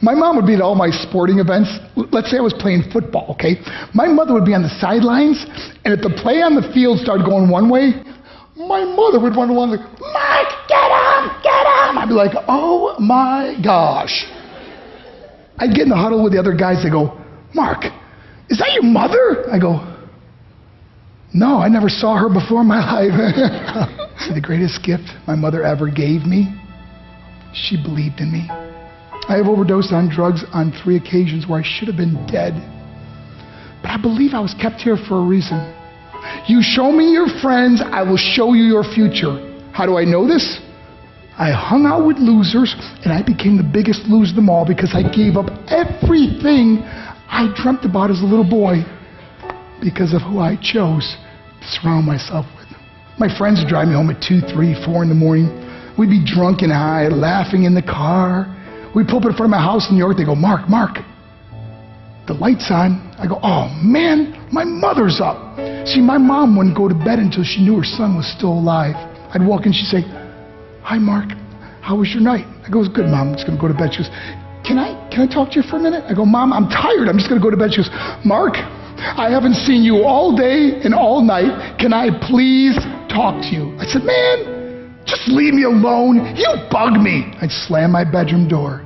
My mom would be at all my sporting events. Let's say I was playing football, okay? My mother would be on the sidelines, and if the play on the field started going one way, my mother would run along like, Mark, get him, get him. I'd be like, oh my gosh. I'd get in the huddle with the other guys. They go, Mark, is that your mother? I go, no, I never saw her before in my life. See, the greatest gift my mother ever gave me, she believed in me. I have overdosed on drugs on 3 occasions where I should have been dead. But I believe I was kept here for a reason. You show me your friends, I will show you your future. How do I know this? I hung out with losers, and I became the biggest loser of them all because I gave up everything I dreamt about as a little boy because of who I chose to surround myself with. My friends would drive me home at 2, 3, 4 in the morning. We'd be drunk and high, laughing in the car. We'd pull up in front of my house in New York. They go, Mark, the light's on. I go, oh man, my mother's up. See, my mom wouldn't go to bed until she knew her son was still alive. I'd walk in, she'd say, hi Mark, how was your night? I go, it was good, Mom, I'm just gonna go to bed. She goes, can I talk to you for a minute? I go, Mom, I'm tired, I'm just gonna go to bed. She goes, Mark, I haven't seen you all day and all night. Can I please talk to you? I said, man, just leave me alone. You bug me. I'd slam my bedroom door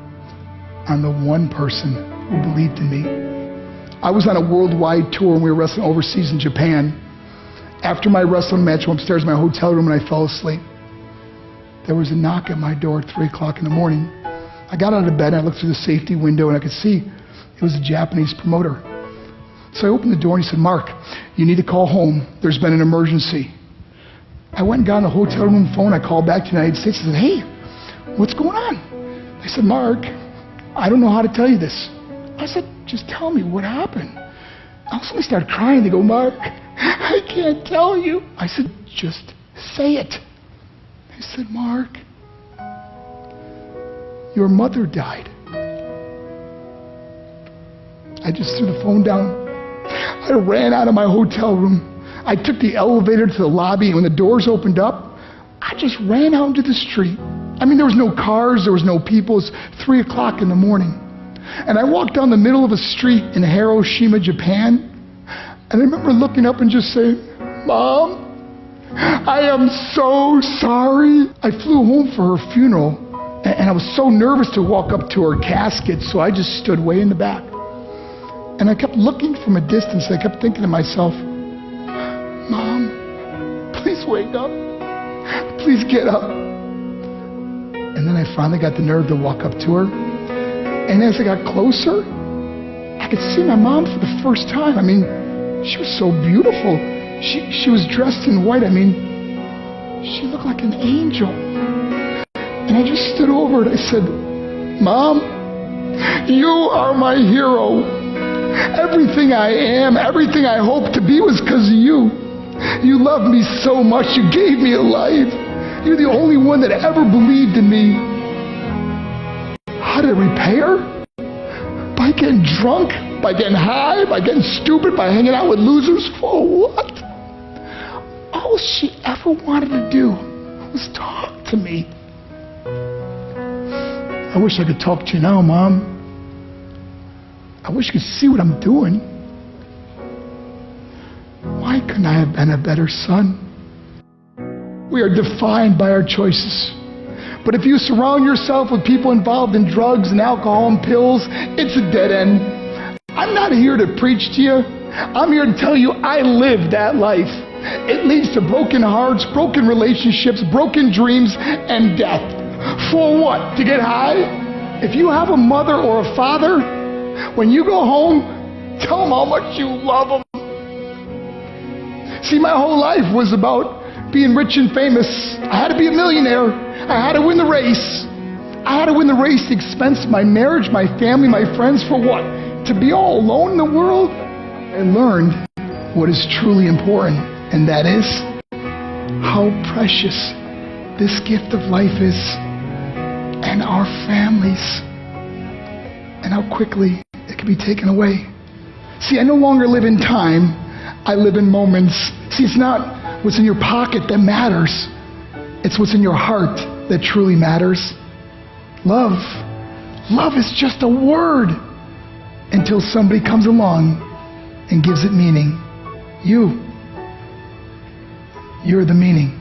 on the one person who believed in me. I was on a worldwide tour and we were wrestling overseas in Japan. After my wrestling match, I went upstairs in my hotel room and I fell asleep. There was a knock at my door at 3 o'clock in the morning. I got out of bed and I looked through the safety window and I could see it was a Japanese promoter. So I opened the door and he said, Mark, you need to call home. There's been an emergency. I went and got on the hotel room phone. I called back to the United States and said, hey, what's going on? They said, Mark, I don't know how to tell you this. I said, just tell me what happened. All of a sudden they started crying. They go, Mark, I can't tell you. I said, just say it. They said, Mark, your mother died. I just threw the phone down. I ran out of my hotel room. I took the elevator to the lobby, and when the doors opened up, I just ran out into the street. I mean, there was no cars, there was no people. It was 3 o'clock in the morning. And I walked down the middle of a street in Hiroshima, Japan, and I remember looking up and just saying, Mom, I am so sorry. I flew home for her funeral, and I was so nervous to walk up to her casket, so I just stood way in the back. And I kept looking from a distance. I kept thinking to myself, Mom, please wake up. Please get up. And then I finally got the nerve to walk up to her. And as I got closer, I could see my mom for the first time. I mean, she was so beautiful. She was dressed in white. I mean, she looked like an angel. And I just stood over her and I said, Mom, you are my hero. Everything I am, everything I hope to be was because of you. You loved me so much. You gave me a life. You're the only one that ever believed in me. How did I repay her? By getting drunk, by getting high, by getting stupid, by hanging out with losers. For what? All she ever wanted to do was talk to me. I wish I could talk to you now, Mom. I wish you could see what I'm doing. Why couldn't I have been a better son? We are defined by our choices. But if you surround yourself with people involved in drugs and alcohol and pills, it's a dead end. I'm not here to preach to you. I'm here to tell you I lived that life. It leads to broken hearts, broken relationships, broken dreams, and death. For what? To get high? If you have a mother or a father, when you go home, tell them how much you love them. See, my whole life was about being rich and famous. I had to be a millionaire. I had to win the race. I had to win the race at the expense of my marriage, my family, my friends. For what? To be all alone in the world? I learned what is truly important, and that is how precious this gift of life is, and our families, and how quickly it can be taken away. See, I no longer live in time. I live in moments. See, it's not what's in your pocket that matters. It's what's in your heart that truly matters. Love Love is just a word until somebody comes along and gives it meaning. You're the meaning.